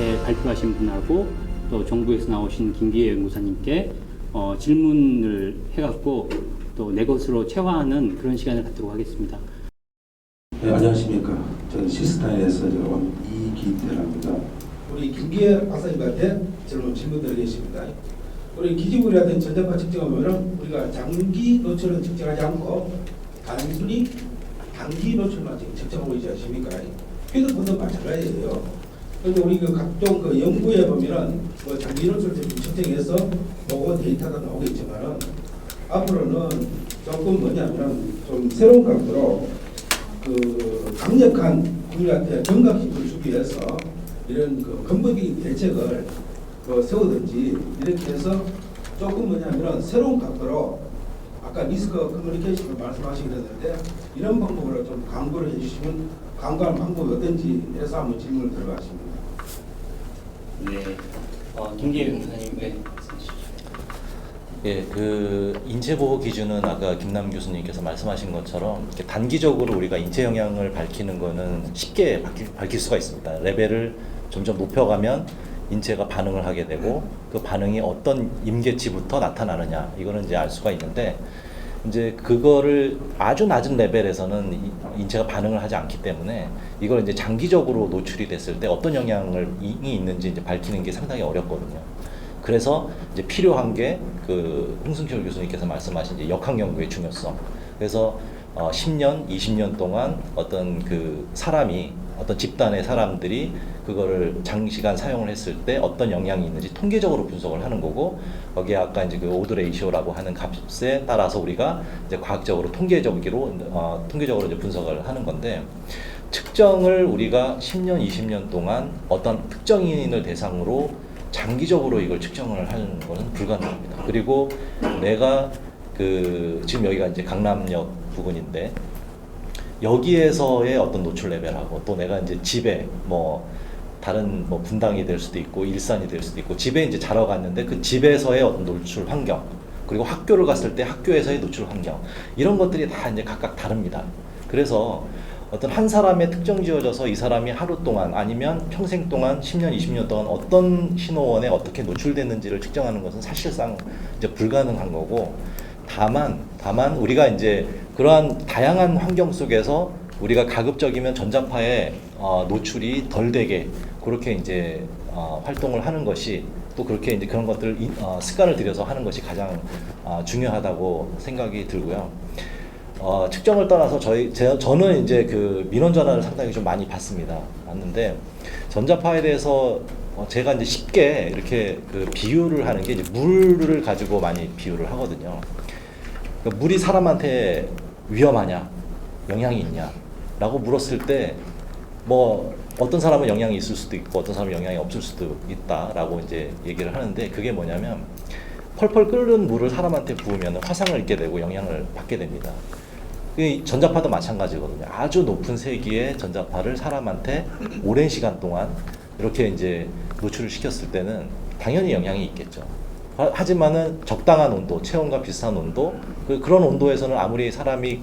앞에 발표하신 분하고 또 정부에서 나오신 김기혜 연구사님께 질문을 해갖고 또 내 것으로 체화하는 그런 시간을 갖도록 하겠습니다. 네, 안녕하십니까. 저는 시스타인에서 온 이기태랍니다. 우리 김기혜 박사님한테 질문 드리겠습니다. 우리 기지물이라든 전자파 측정하면 우리가 장기 노출은 측정하지 않고 단순히 단기 노출만 지금 측정하고 있지 않습니까? 휴대폰도 마찬가지예요. 그런데 우리 그 각종 그 연구에 보면은 뭐 장기 노출 측정해서 보고 데이터가 나오겠지만은 앞으로는 조금 뭐냐면 좀 새로운 각도로 그 강력한 국민한테 경각심을 주기 위해서 이런 그 근본적인 대책을 세우든지 이렇게 해서 조금 뭐냐면 새로운 각도로 아까 리스크 커뮤니케이션을 말씀하시게 됐는데 이런 방법으로 좀 강구를 해주시면 강구하는 방법이 어떤지 해서 한번 질문을 들어봤습니다. 네, 김기혜 연구사님, 네. 예, 그 인체 보호 기준은 아까 김남 교수님께서 말씀하신 것처럼 이렇게 단기적으로 우리가 인체 영향을 밝히는 거는 쉽게 밝힐 수가 있습니다. 레벨을 점점 높여가면 인체가 반응을 하게 되고 그 반응이 어떤 임계치부터 나타나느냐 이거는 이제 알 수가 있는데 이제 그거를 아주 낮은 레벨에서는 인체가 반응을 하지 않기 때문에 이걸 이제 장기적으로 노출이 됐을 때 어떤 영향이 있는지 이제 밝히는 게 상당히 어렵거든요. 그래서 이제 필요한 게 그 홍승철 교수님께서 말씀하신 이제 역학 연구의 중요성. 그래서 10년, 20년 동안 어떤 그 사람이 어떤 집단의 사람들이 그거를 장시간 사용을 했을 때 어떤 영향이 있는지 통계적으로 분석을 하는 거고 거기에 아까 이제 그 오드 레이시오라고 하는 값에 따라서 우리가 이제 과학적으로 통계적으로 이제 분석을 하는 건데 측정을 우리가 10년, 20년 동안 어떤 특정인을 대상으로 장기적으로 이걸 측정을 하는 것은 불가능합니다. 그리고 내가 그 지금 여기가 이제 강남역 부근인데 여기에서의 어떤 노출 레벨하고 또 내가 이제 집에 뭐 다른 뭐 분당이 될 수도 있고 일산이 될 수도 있고 집에 이제 자러 갔는데 그 집에서의 어떤 노출 환경 그리고 학교를 갔을 때 학교에서의 노출 환경 이런 것들이 다 이제 각각 다릅니다. 그래서 어떤 한 사람의 특정 지어져서 이 사람이 하루 동안 아니면 평생 동안 10년, 20년 동안 어떤 신호원에 어떻게 노출됐는지를 측정하는 것은 사실상 이제 불가능한 거고 다만 우리가 이제 그러한 다양한 환경 속에서 우리가 가급적이면 전자파의 노출이 덜 되게 그렇게 이제 활동을 하는 것이 또 그렇게 이제 그런 것들을 습관을 들여서 하는 것이 가장 중요하다고 생각이 들고요. 측정을 떠나서 저는 이제 그 민원 전화를 상당히 좀 많이 봤는데 전자파에 대해서 제가 이제 쉽게 이렇게 그 비유를 하는 게 이제 물을 가지고 많이 비유를 하거든요. 그러니까 물이 사람한테 위험하냐, 영향이 있냐, 라고 물었을 때 뭐 어떤 사람은 영향이 있을 수도 있고 어떤 사람은 영향이 없을 수도 있다라고 이제 얘기를 하는데 그게 뭐냐면 펄펄 끓는 물을 사람한테 부으면 화상을 입게 되고 영향을 받게 됩니다. 전자파도 마찬가지거든요. 아주 높은 세기의 전자파를 사람한테 오랜 시간 동안 이렇게 이제 노출을 시켰을 때는 당연히 영향이 있겠죠. 하지만은 적당한 온도, 체온과 비슷한 온도, 그런 온도에서는 아무리 사람이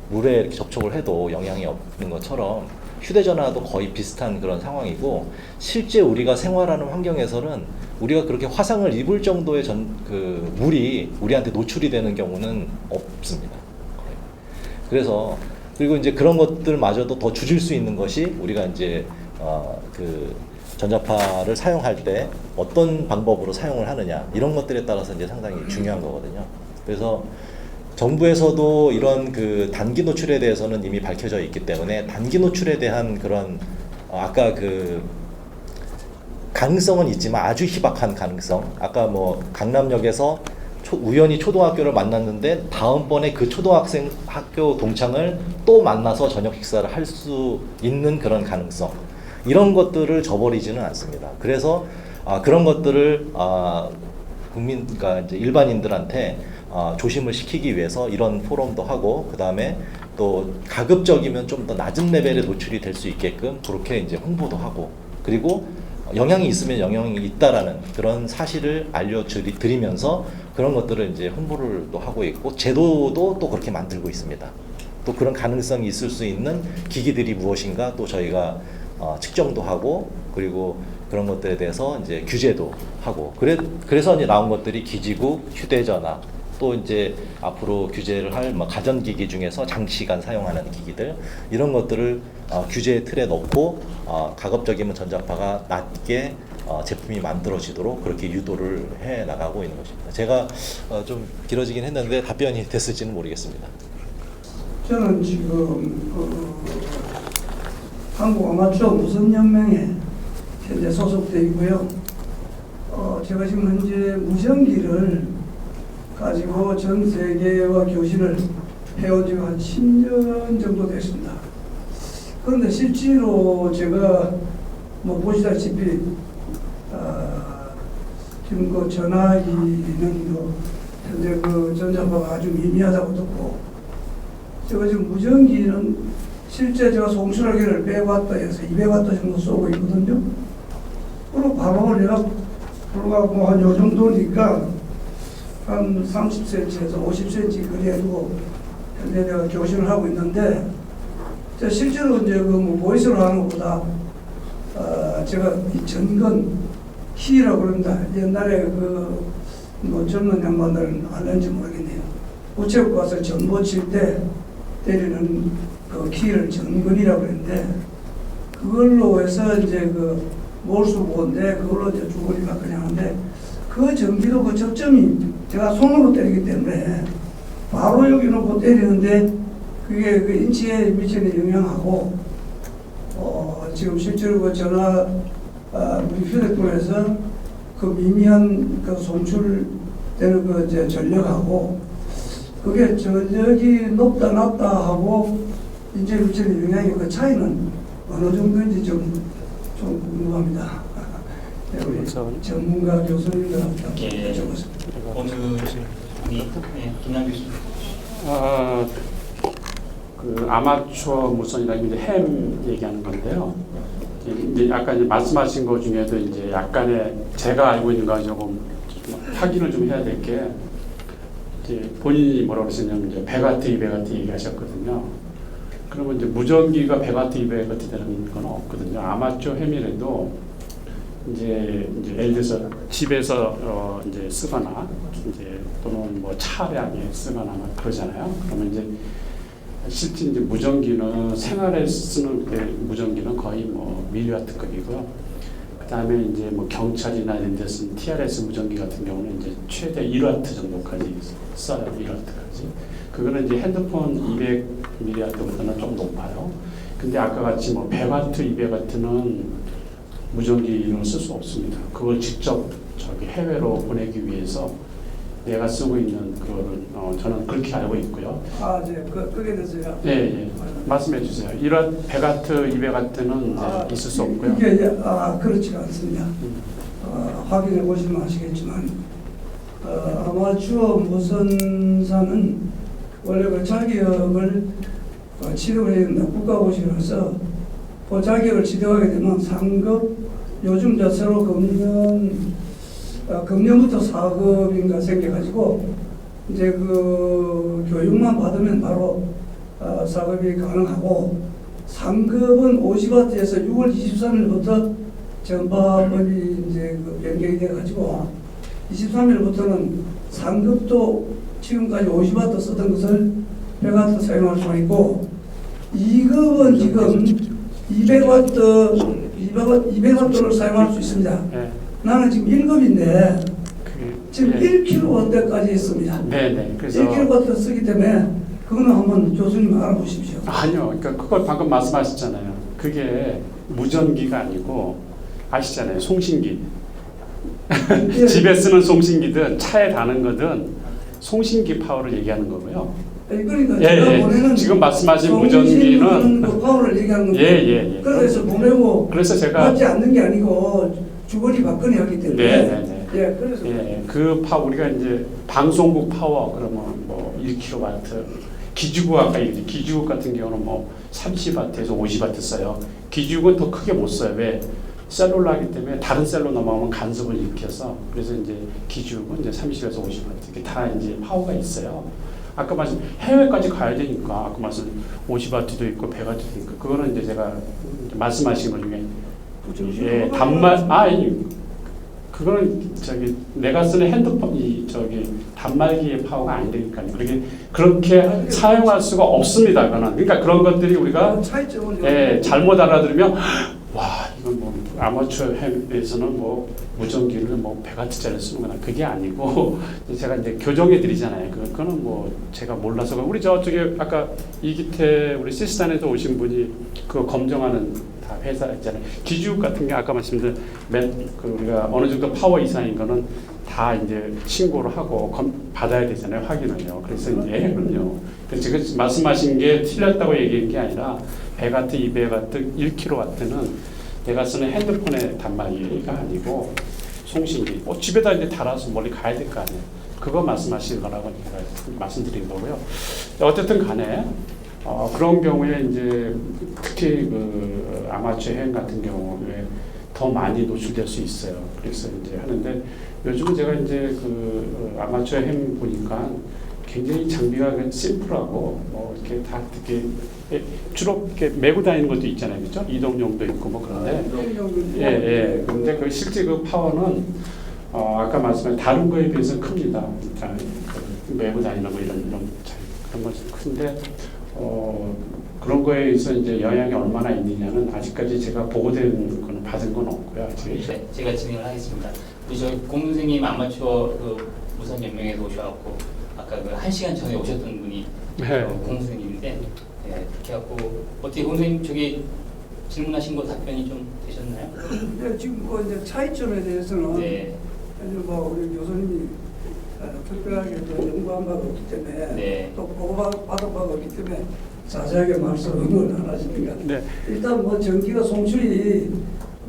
물에 이렇게 접촉을 해도 영향이 없는 것처럼 휴대전화도 거의 비슷한 그런 상황이고 실제 우리가 생활하는 환경에서는 우리가 그렇게 화상을 입을 정도의 그 물이 우리한테 노출이 되는 경우는 없습니다. 그래서 그리고 이제 그런 것들마저도 더 줄일 수 있는 것이 우리가 이제 그 전자파를 사용할 때 어떤 방법으로 사용을 하느냐 이런 것들에 따라서 이제 상당히 중요한 거거든요. 그래서 정부에서도 이런 그 단기 노출에 대해서는 이미 밝혀져 있기 때문에 단기 노출에 대한 그런 아까 그 가능성은 있지만 아주 희박한 가능성 아까 뭐 강남역에서 우연히 초등학교를 만났는데 다음번에 그 초등학생 학교 동창을 또 만나서 저녁 식사를 할 수 있는 그런 가능성 이런 것들을 저버리지는 않습니다. 그래서 그런 것들을 그러니까 이제 일반인들한테 조심을 시키기 위해서 이런 포럼도 하고 그 다음에 또 가급적이면 좀 더 낮은 레벨에 노출이 될 수 있게끔 그렇게 이제 홍보도 하고 그리고 영향이 있으면 영향이 있다라는 그런 사실을 알려드리면서 그런 것들을 이제 홍보를 또 하고 있고 제도도 또 그렇게 만들고 있습니다. 또 그런 가능성이 있을 수 있는 기기들이 무엇인가 또 저희가 측정도 하고 그리고 그런 것들에 대해서 이제 규제도 하고 그래서 이제 나온 것들이 기지국, 휴대전화 또 이제 앞으로 규제를 할 뭐 가전기기 중에서 장시간 사용하는 기기들 이런 것들을 규제 틀에 넣고 가급적이면 전자파가 낮게 제품이 만들어지도록 그렇게 유도를 해 나가고 있는 것입니다. 제가 좀 길어지긴 했는데 답변이 됐을지는 모르겠습니다. 저는 지금 한국 아마추어 무선연맹에 현재 소속되어 있고요. 제가 지금 현재 무전기를 가지고 전 세계와 교신을 해온 지가 한 10년 정도 됐습니다. 그런데 실제로 제가 뭐 보시다시피 지금 그 전화기는 현재 그 전자파가 아주 미미하다고 듣고 제가 지금 무전기는 실제 제가 송출하기를 100W에서 200W 정도 쏘고 있거든요. 그리고 바로 내가 불과 한 요 정도니까 한 30cm에서 50cm 거리에도 현재 내가 교신을 하고 있는데 제가 실제로 이제 그 뭐 보이스로 하는 것보다 제가 이 전건 키라고 그럽니다. 옛날에 그 뭐 젊은 양반들은 알는지 모르겠네요. 우체국 가서 전보 칠 때 때리는 그 키를 전건이라고 그랬는데 그걸로 해서 이제 그 몰수보인데 그걸로 이제 주거리가 그냥 하는데 그 전기도 그 접점이 제가 손으로 때리기 때문에 바로 여기 놓고 때리는데 그게 그 인체에 미치는 영향하고 지금 실제로 그 전화 우리 휴대폰에서 그 미미한 그 송출되는 그 이제 전력하고 그게 전력이 높다 낮다 하고 인체 미치는 영향의 그 차이는 어느 정도인지 좀 궁금합니다. 네, 우리 전문가 교수님들한테 여쭤봤습니다. 어느 김남 교수님. 그 아마추어 무선이라는 게 햄 얘기하는 건데요. 이제 아까 이제 말씀하신 것 중에도 이제 약간의 제가 알고 있는 거 조금 확인을 좀 해야 될 게 이제 본인이 뭐라고 그러셨냐면 이제 100W, 200W 얘기하셨거든요. 그러면 이제 무전기가 100W, 200W 되는 건 없거든요. 아마추어 햄이라도 이제 예를 들어서 집에서 이제 쓰거나 이제 또는 뭐 차량에 쓰거나 막 그러잖아요. 그러면 이제 실제 이제 무전기는 생활에 쓰는 무전기는 거의 뭐 밀리와트급이고요. 그 다음에 이제 뭐 경찰이나 이런 데 쓰는 TRS 무전기 같은 경우는 이제 최대 1W 정도까지 써요. 1W까지. 그거는 이제 핸드폰 200mW보다는 좀 높아요. 근데 아까 같이 뭐 100W, 200W는 무전기를 쓸 수 없습니다. 그걸 직접 저기 해외로 보내기 위해서 내가 쓰고 있는 그거를 저는 그렇게 알고 있고요. 네, 그게 됐어요. 예. 말씀해 주세요. 1W, 100W, 200W는 있을 수 없고요. 이게 그렇지가 않습니다. 확인해 보시면 아시겠지만 아마추어 무선사는 원래 그 자격을 취득을 해야 된다. 국가고시로서 그 자격을 취득하게 되면 상급 요즘 새로 금년부터 4급인가 생겨가지고 이제 그 교육만 받으면 바로 4급이 가능하고 상급은 50W에서 6월 23일부터 전파법이 이제 그 변경이 돼가지고 23일부터는 상급도 지금까지 50W 쓰던 것을 100W 사용할 수가 있고 2급은 지금 200W를 사용할 수 있습니다. 네. 나는 지금 1급인데 지금 예. 1kW까지 있습니다. 네. 그래서 1kW 쓰기 때문에 그거는 한번 교수님 알아보십시오. 아니요. 그러니까 그걸 방금 말씀하셨잖아요. 그게 무전기가 아니고 아시잖아요. 송신기. 집에 쓰는 송신기든 차에 다는 거든 송신기 파워를 얘기하는 거고요. 그러니까 제가 보내는 지금 말씀하신 무전기는 그 파워를 얘기하는 건데 예. 그래서 보내고 그래서 제가 받지 않는 게 아니고 주거리 받거니 하기 때문에 네. 그래서 그 파워 우리가 이제 방송국 파워 그러면 뭐 1kW 기지국 아까 얘기했죠. 기지국 같은 경우는 뭐 30W에서 50W 써요. 기지국은 더 크게 못 써요. 왜? 셀룰라이기 때문에 다른 셀로 넘어가면 간섭을 일으켜서 그래서 이제 기지국은 이제 30에서 50W 이게 다 이제 파워가 있어요. 아까 말씀 해외까지 가야 되니까 아까 말씀 50W도 있고 100W도 있고 그거는 이제 제가 말씀하신 것 중에 예, 아니 그거는 저기 내가 쓰는 핸드폰 단말기의 파워가 아니니까요. 그렇게 사용할 수가 없습니다. 그거는 그러니까 그런 것들이 우리가 차이점은 예, 잘못 알아들으면 와 이건 뭐 아마추어 햄에서는 뭐 무전기를 뭐 100W짜리 쓰는구나 그게 아니고 제가 이제 교정해 드리잖아요. 그거는 뭐 제가 몰라서 우리 저쪽에 아까 이기태 우리 시스탄에서 오신 분이 그거 검정하는 다 회사 있잖아요. 기주 같은 게 아까 말씀드린 우리가 어느 정도 파워 이상인 거는 다 이제 신고를 하고 받아야 되잖아요. 확인을요. 그래서 이제 그럼요. 그래서 지금 말씀하신 게 틀렸다고 얘기한 게 아니라 100W, 200W, 1kW는 내가 쓰는 핸드폰의 단말기가 아니고 송신기. 집에다 이제 달아서 멀리 가야 될 거 아니에요. 그거 말씀하시는 거라고 제가 말씀드린 거고요. 어쨌든 간에 그런 경우에 이제 특히 그 아마추어 햄 같은 경우에 더 많이 노출될 수 있어요. 그래서 이제 하는데 요즘은 제가 이제 그 아마추어 햄 보니까 굉장히 장비가 심플하고 뭐 이렇게 다 이렇게 주로 이렇게 메고 다니는 것도 있잖아요, 그렇죠? 이동용도 있고 뭐 그런데 예. 근데 그 실제 그 파워는 아까 말씀하신 다른 거에 비해서 큽니다. 일단 그 메고 다니는 거 이런 그런 것이 큰데 그런 거에 의해서 이제 영향이 얼마나 있느냐는 아직까지 제가 보고된 거는 받은 건 없고요. 아직. 네, 제가 진행을 하겠습니다. 우리 저 공 선생님 아마추어 그 무선 연맹에서 오셔갖고 아까 그 1시간 전에 오셨던 분이 네. 공 선생님인데 네, 그렇게 갖고 어떻게 공 선생님 저기 질문하신 거 답변이 좀 되셨나요? 네, 지금 뭐 이제 차이점에 대해서는 네. 이제 뭐 우리 교수님이 특별하게 또 연구한 바가 없기 때문에 네. 또 보고받은 바가 없기 때문에 자세하게 말씀을 안 하시니까 네. 일단 뭐 전기가 송출이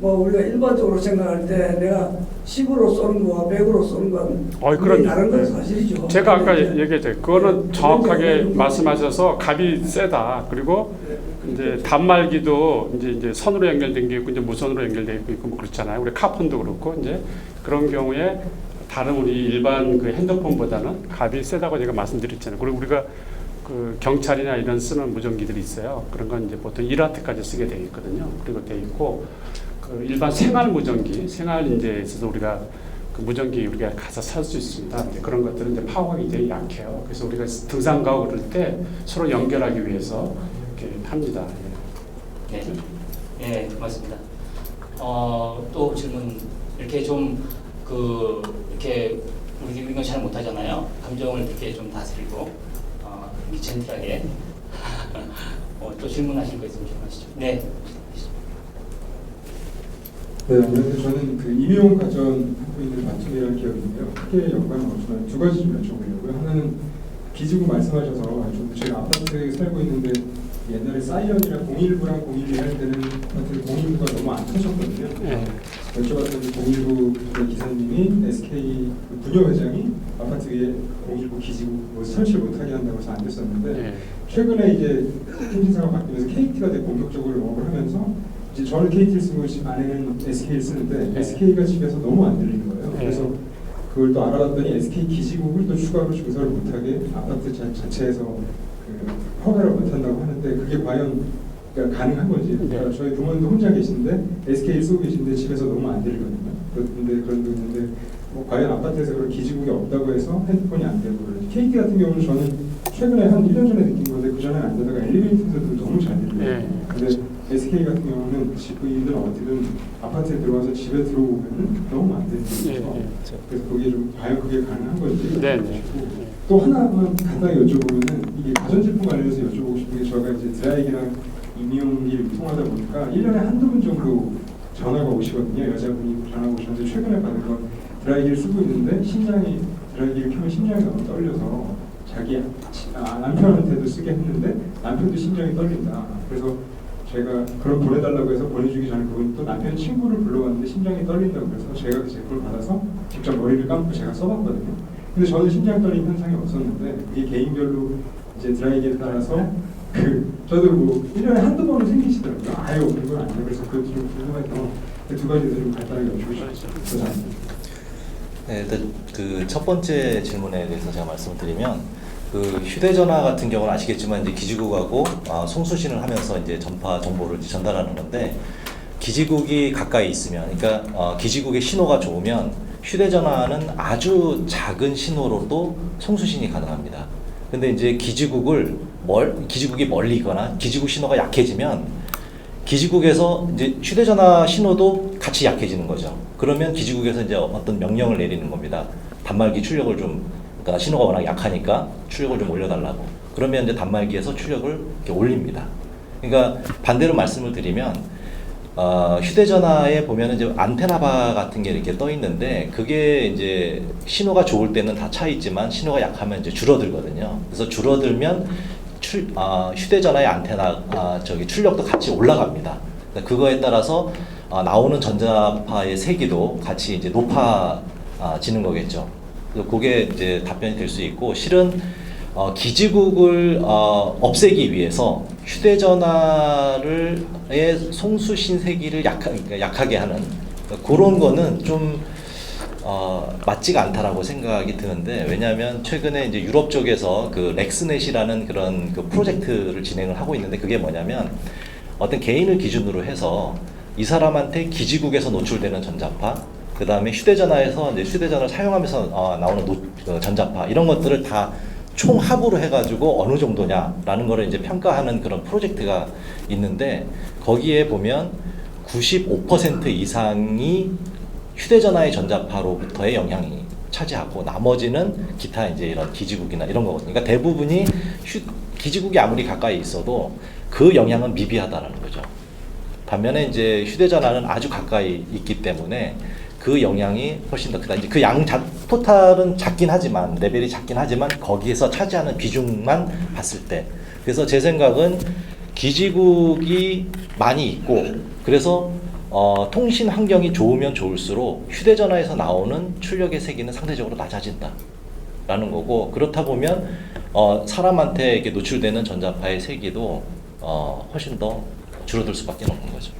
뭐 우리가 일반적으로 생각할 때 내가 10으로 쏘는 거와 100으로 쏘는 건 그럼요. 다른 건 네. 사실이죠. 제가 아까 네. 얘기했죠. 그거는 정확하게 말씀하셔서 값이 세다. 그리고 이제 단말기도 이제 선으로 연결된 게 있고 이제 무선으로 연결돼 있고 뭐 그렇잖아요. 우리 카폰도 그렇고 이제 그런 경우에 다른 우리 일반 그 핸드폰보다는 값이 세다고 제가 말씀드렸잖아요. 그리고 우리가 그 경찰이나 이런 쓰는 무전기들이 있어요. 그런 건 이제 보통 1W까지 쓰게 돼 있거든요. 그리고 돼 있고 그 일반 생활 무전기, 생활 이제 있어서 우리가 그 무전기 우리가 가서 살 수 있습니다. 그런 것들은 이제 파워가 굉장히 약해요. 그래서 우리가 등산 가고 그럴 때 서로 연결하기 위해서 이렇게 합니다. 네, 네, 고맙습니다. 또 질문 이렇게 좀 이렇게 우리가 잘 못하잖아요. 감정을 이렇게 좀 다스리고 이렇게 젠틀하게 또 질문하실 거 있으면 좀 하시죠. 네. 네, 안녕하세요. 저는 그 임용 가전 하고 있는 마툼이라는 기업인데요. 크게 연관은 없지만 두 가지 좀 여쭤보려고요. 하나는 기지국 말씀하셔서 좀 제가 아파트에 살고 있는데 옛날에 사이언이랑 019랑 012 할 때는 아파트 019가 너무 안 터졌거든요. 여쭤봤더니 019 기사님이 SK 부녀 회장이 아파트 위에 019 기지국 뭐 설치 못하게 한다고 해서 안 됐었는데 최근에 이제 통신사가 바뀌면서 KT가 되게 본격적으로 영업을 하면서 이제 저는 KT를 쓰고 집 아내는 SK를 쓰는데 SK가 집에서 너무 안 들리는 거예요. 그래서 그걸 또 알아봤더니 SK 기지국을 또 추가로 증설을 못하게 아파트 자체에서 그 허가를 못한다고 하는데 그게 과연 그러니까 가능한 건지. 그러니까 저희 부모님도 혼자 계신데 SK를 쓰고 계신데 집에서 너무 안 들리거든요. 그런데 그런 게 있는데 뭐 과연 아파트에서 그런 기지국이 없다고 해서 핸드폰이 안 되고 그러지. KT 같은 경우는 저는 최근에 한 1년 전에 느낀 건데 그 전에는 안 되다가 엘리베이터에서도 너무 잘 들려요. 근데 SK 같은 경우는 집주인들 어디든 아파트에 들어와서 집에 들어오면 너무 안 되는 거죠. 그래서 그게 좀 과연 그게 가능한 건지. 또 하나만 간단히 여쭤보면은 이게 가전제품 관련해서 여쭤보고 싶은 게 저희가 이제 드라이기랑 임용이 유통하다 보니까 1년에 한두 분 정도 전화가 오시거든요. 여자분이 전화가 오셨는데 최근에 받은 건 드라이기를 쓰고 있는데 드라이기를 켜면 심장이 너무 떨려서 자기 남편한테도 쓰게 했는데 남편도 심장이 떨린다. 그래서 제가 그걸 보내달라고 해서 보내주기 전에 그분 또 남편 친구를 불러왔는데 심장이 떨린다고 그래서 제가 그 제품을 받아서 직접 머리를 감고 제가 써봤거든요. 근데 저는 심장 떨림 현상이 없었는데 그게 개인별로 이제 드라이기에 따라서 저도 뭐 1년에 한두 번은 생기시더라고요. 아유 그건 아니에요. 그래서 그것 좀 궁금해서 그 두 가지도 좀 간단하게 여쭈고 싶습니다. 네, 그 첫 번째 질문에 대해서 제가 말씀을 드리면 그 휴대전화 같은 경우는 아시겠지만 이제 기지국하고 송수신을 하면서 이제 전파 정보를 이제 전달하는 건데 기지국이 가까이 있으면 그러니까 기지국의 신호가 좋으면 휴대전화는 아주 작은 신호로도 송수신이 가능합니다. 근데 이제 기지국이 멀리 있거나 기지국 신호가 약해지면 기지국에서 이제 휴대전화 신호도 같이 약해지는 거죠. 그러면 기지국에서 이제 어떤 명령을 내리는 겁니다. 단말기 출력을 그러니까 신호가 워낙 약하니까 출력을 좀 올려달라고. 그러면 이제 단말기에서 출력을 이렇게 올립니다. 그러니까 반대로 말씀을 드리면 휴대전화에 보면은 이제 안테나바 같은 게 이렇게 떠 있는데 그게 이제 신호가 좋을 때는 다 차 있지만 신호가 약하면 이제 줄어들거든요. 그래서 줄어들면 휴대전화의 안테나 출력도 같이 올라갑니다. 그거에 따라서 나오는 전자파의 세기도 같이 이제 높아지는 거겠죠. 그래서 그게 이제 답변이 될 수 있고 실은 기지국을 없애기 위해서 휴대전화의 송수신 세기를 약하게 하는 그런 거는 좀 맞지가 않다라고 생각이 드는데 왜냐하면 최근에 이제 유럽 쪽에서 그 렉스넷이라는 그런 그 프로젝트를 진행을 하고 있는데 그게 뭐냐면 어떤 개인을 기준으로 해서 이 사람한테 기지국에서 노출되는 전자파 그 다음에 휴대전화에서 이제 휴대전화를 사용하면서 나오는 전자파 이런 것들을 다 총합으로 해가지고 어느 정도냐라는 거를 이제 평가하는 그런 프로젝트가 있는데 거기에 보면 95% 이상이 휴대전화의 전자파로부터의 영향이 차지하고 나머지는 기타 이제 이런 기지국이나 이런 거거든요. 그러니까 대부분이 기지국이 아무리 가까이 있어도 그 영향은 미비하다라는 거죠. 반면에 이제 휴대전화는 아주 가까이 있기 때문에 그 영향이 훨씬 더 크다. 이제 그 토탈은 작긴 하지만 레벨이 작긴 하지만 거기에서 차지하는 비중만 봤을 때 그래서 제 생각은 기지국이 많이 있고 그래서 통신 환경이 좋으면 좋을수록 휴대전화에서 나오는 출력의 세기는 상대적으로 낮아진다라는 거고 그렇다 보면 사람한테 이렇게 노출되는 전자파의 세기도 훨씬 더 줄어들 수밖에 없는 거죠.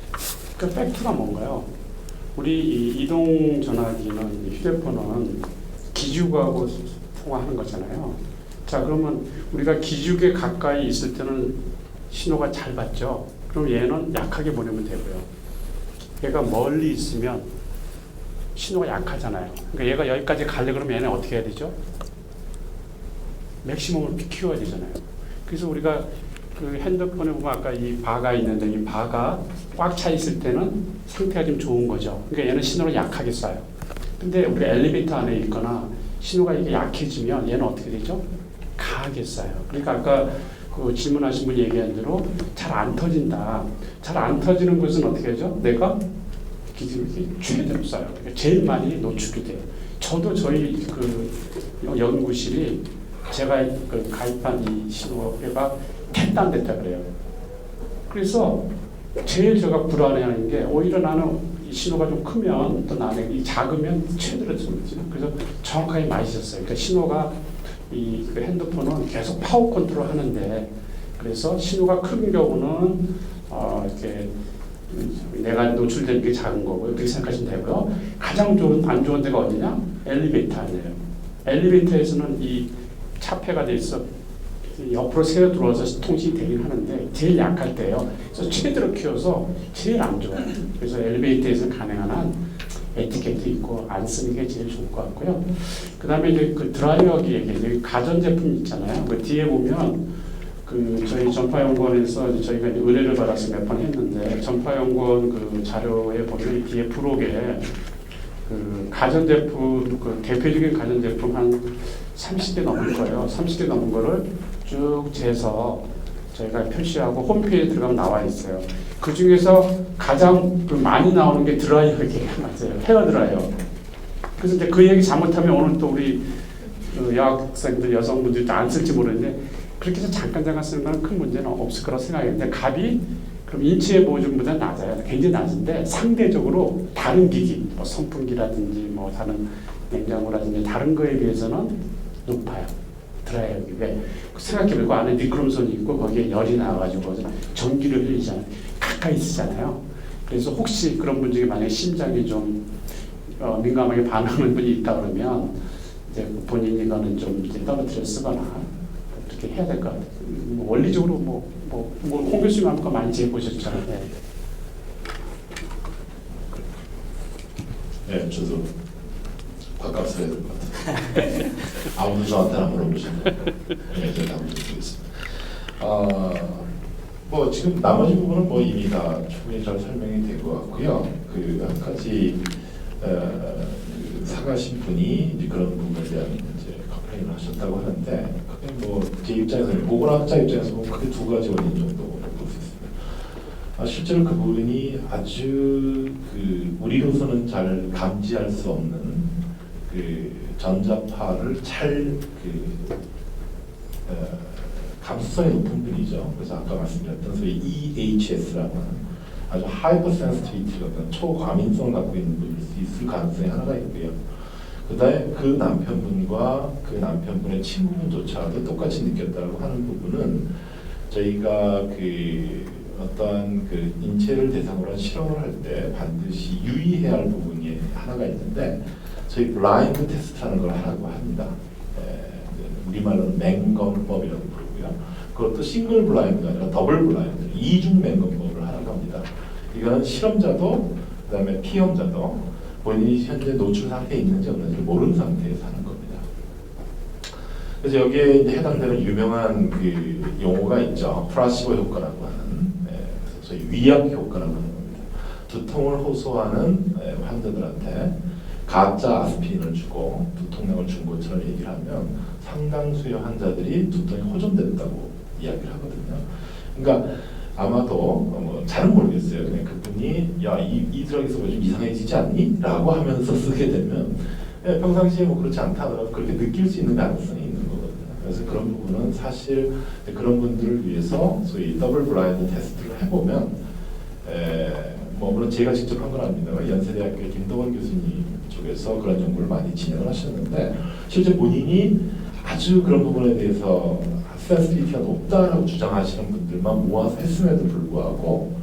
그 팩트가 뭔가요? 우리 이 이동 전화기는 휴대폰은 기지국하고 통화하는 거잖아요. 자 그러면 우리가 기지국에 가까이 있을 때는 신호가 잘 받죠. 그럼 얘는 약하게 보내면 되고요. 얘가 멀리 있으면 신호가 약하잖아요. 그러니까 얘가 여기까지 가려 그러면 얘는 어떻게 해야 되죠? 맥시멈을 키워야 되잖아요. 그래서 우리가 그 핸드폰에 보면 아까 이 바가 있는데 이 바가 꽉 차 있을 때는 상태가 좀 좋은 거죠. 그러니까 얘는 신호를 약하게 쏴요. 근데 우리 엘리베이터 안에 있거나 신호가 이게 약해지면 얘는 어떻게 되죠? 강하게 쏴요. 그러니까 아까 그 질문하신 분이 얘기한 대로 잘 안 터진다. 잘 안 터지는 것은 어떻게 하죠? 내가 기지국이 최대로 쏴요. 그러니까 제일 많이 노출이 돼요. 저도 저희 그 연구실이 제가 그 가입한 이 신호가 택단됐다 그래요. 그래서 제일 제가 불안해하는 게 오히려 나는 이 신호가 좀 크면 또 나는 이 작으면 최대로 쏘지. 그래서 정확하게 맞으셨어요. 그러니까 신호가 그 핸드폰은 계속 파워 컨트롤 하는데 그래서 신호가 큰 경우는 이렇게 내가 노출된 게 작은 거고요. 그렇게 생각하시면 되고요. 가장 안 좋은 데가 어디냐? 엘리베이터 아니에요. 엘리베이터에서는 이 차폐가 돼 있어 옆으로 새어 들어와서 통신이 되긴 하는데 제일 약할 때예요. 그래서 최대로 키워서 제일 안 좋아요. 그래서 엘리베이터에서 가능한 한 에티켓도 있고 안 쓰는 게 제일 좋을 것 같고요. 그 다음에 이제 그 드라이어기 얘기, 가전제품 있잖아요. 그 뒤에 보면 그 저희 전파연구원에서 저희가 이제 의뢰를 받아서 몇 번 했는데 전파연구원 그 자료에 보면 이 뒤에 부록에 그 가전제품 그 대표적인 가전제품 한 30개 넘을 거예요. 30개 넘은 거를 쭉 재서 저희가 표시하고 홈페이지에 들어가면 나와 있어요. 그 중에서 가장 많이 나오는 게 드라이어 얘기가 맞아요. 헤어 드라이어. 그래서 이제 그 얘기 잘못하면 오늘 또 우리 여학생들, 여성분들도 안 쓸지 모르는데 그렇게 해서 잠깐 쓰는 건 큰 문제는 없을 거라고 생각했는데 값이 그럼 인체의 보증보다 낮아요. 굉장히 낮은데 상대적으로 다른 기기, 뭐 선풍기라든지 뭐 다른 냉장고라든지 다른 거에 비해서는 높아요. 드라이어기. 왜? 생각해보고 안에 니크롬선이 있고 거기에 열이 나와가지고 전기를 흘리잖아요. 가까이 있잖아요. 그래서 혹시 그런 분 중에 만약에 심장이 좀 민감하게 반응하는 분이 있다 그러면 이제 본인이 이거는 좀 이제 떨어뜨려 쓰거나 어떻게 해야 될까? 뭐 원리적으로 홍 교수님 아까 많이 제보셨잖아요. 네. 네, 저도 밥값을 해야 될 것 같아요. 아무도 저한테 안 물어보시면 네, 제가 답을 드리겠습니다. 뭐 지금 나머지 부분은 뭐 이미 다 충분히 잘 설명이 된 것 같고요. 그 한 가지 그 사가신 분이 이제 그런 부분에 대한 이제 컴플레인을 하셨다고 하는데, 그게 뭐 제 입장에서는 보건학자 입장에서 보면 크게 두 가지 원인 정도로 볼 수 있습니다. 실제로 그분이 아주 그 우리로서는 잘 감지할 수 없는 그 전자파를 잘 감수성이 높은 분이죠. 그래서 아까 말씀드렸던 소위 EHS라는 아주 하이퍼 센시티비티 같은 초과민성을 갖고 있는 분일 수 있을 가능성이 하나가 있고요. 그다음에 그 남편분과 그 남편분의 친구분조차도 똑같이 느꼈다고 하는 부분은 저희가 그 어떤 그 인체를 대상으로 한 실험을 할 때 반드시 유의해야 할 부분이 하나가 있는데, 저희 블라인드 테스트라는 걸 하라고 합니다. 우리말로는 맹검법이라고 부르고요. 그것도 싱글 블라인드가 아니라 더블 블라인드, 이중 맹검법을 하라고 합니다. 이거는 실험자도 그다음에 피험자도 본인이 현재 노출 상태에 있는지 없는지 모르는 상태에서 하는 겁니다. 그래서 여기에 이제 해당되는 유명한 그 용어가 있죠. 플라시보 효과라고 하는, 그래서 저희 위약 효과라고 하는 겁니다. 두통을 호소하는 환자들한테 가짜 아스피린을 주고 두통약을 준 것처럼 얘기를 하면 상당수의 환자들이 두통이 호전됐다고 이야기를 하거든요. 그러니까 아마도 뭐 잘은 모르겠어요. 그냥 그분이 이 드럭에서 뭐 좀 이상해지지 않니? 라고 하면서 쓰게 되면 평상시에 뭐 그렇지 않다 하더라도 그렇게 느낄 수 있는 가능성이 있는 거거든요. 그래서 그런 부분은 사실 그런 분들을 위해서 소위 더블 블라인드 테스트를 해보면 뭐 물론 제가 직접 한 건 아닙니다만 연세대학교 김동원 교수님 쪽에서 그런 연구를 많이 진행을 하셨는데, 실제 본인이 아주 그런 부분에 대해서 센시티비티가 높다라고 주장하시는 분들만 모아서 했음에도 불구하고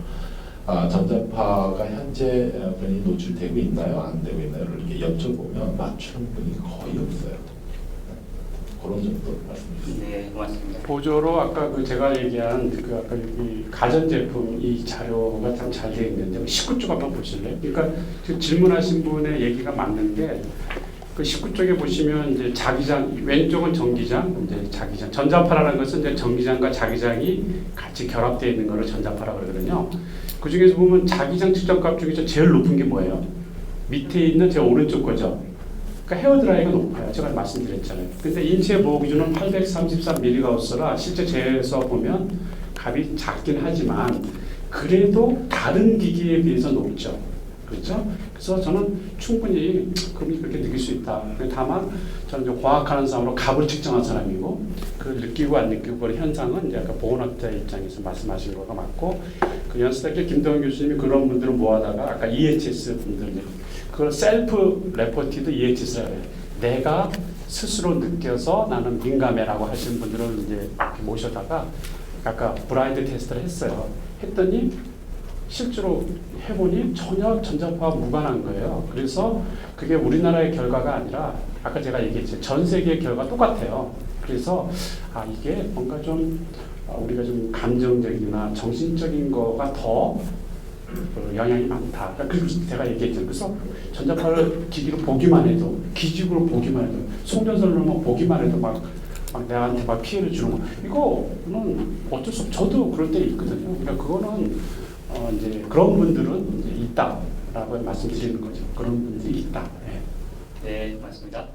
전자파가 현재 본인이 노출되고 있나요? 안 되고 있나요? 이렇게 여쭤보면 맞추는 분이 거의 없어요. 그런 정도 말씀드립니다. 네, 고맙습니다. 보조로 아까 그 제가 얘기한 그 아까 여기 가전제품 이 자료가 참 잘 되어 있는데 19쪽 한번 보실래요? 그러니까 지금 질문하신 분의 얘기가 맞는데, 그 19쪽에 보시면 이제 자기장, 왼쪽은 전기장, 이제 자기장. 전자파라는 것은 이제 전기장과 자기장이 같이 결합되어 있는 것을 전자파라고 그러거든요. 그 중에서 보면 자기장 측정값 중에서 제일 높은 게 뭐예요? 밑에 있는 제 오른쪽 거죠. 그러니까 헤어드라이가 높아요. 제가 말씀드렸잖아요. 근데 인체 보호 기준은 833mHz라 실제 재에서 보면 값이 작긴 하지만 그래도 다른 기기에 비해서 높죠. 그렇죠? 그래서 저는 충분히 그분이 그렇게 느낄 수 있다. 다만 저는 이제 과학하는 사람으로 값을 측정한 사람이고, 그걸 느끼고 안 느끼고 그런 현상은 이제 아까 보건학자 입장에서 말씀하신 거가 맞고, 그 연세대학교 김동현 교수님이 그런 분들을 모아다가 아까 EHS 분들 그걸 셀프 레포티드 EHS라고 해요. 내가 스스로 느껴서 나는 민감해라고 하시는 분들을 이제 모셔다가 아까 브라인드 테스트를 했어요. 했더니 실제로 해보니 전혀 전자파와 무관한 거예요. 그래서 그게 우리나라의 결과가 아니라 아까 제가 얘기했죠. 전 세계의 결과 똑같아요. 그래서 이게 뭔가 좀 우리가 좀 감정적이나 정신적인 거가 더 영향이 많다. 그래서 제가 얘기했죠. 그래서 전자파를 기기로 보기만 해도, 기직으로 보기만 해도, 송전선을 보기만 해도 막 내한테 막 피해를 주는 거. 이거는 어쩔 수 없. 저도 그럴 때 있거든요. 그러니까 그거는 이제 그런 분들은 이제 있다라고 말씀드리는 거죠. 그런 분들이 있다. 네, 네, 고맙습니다.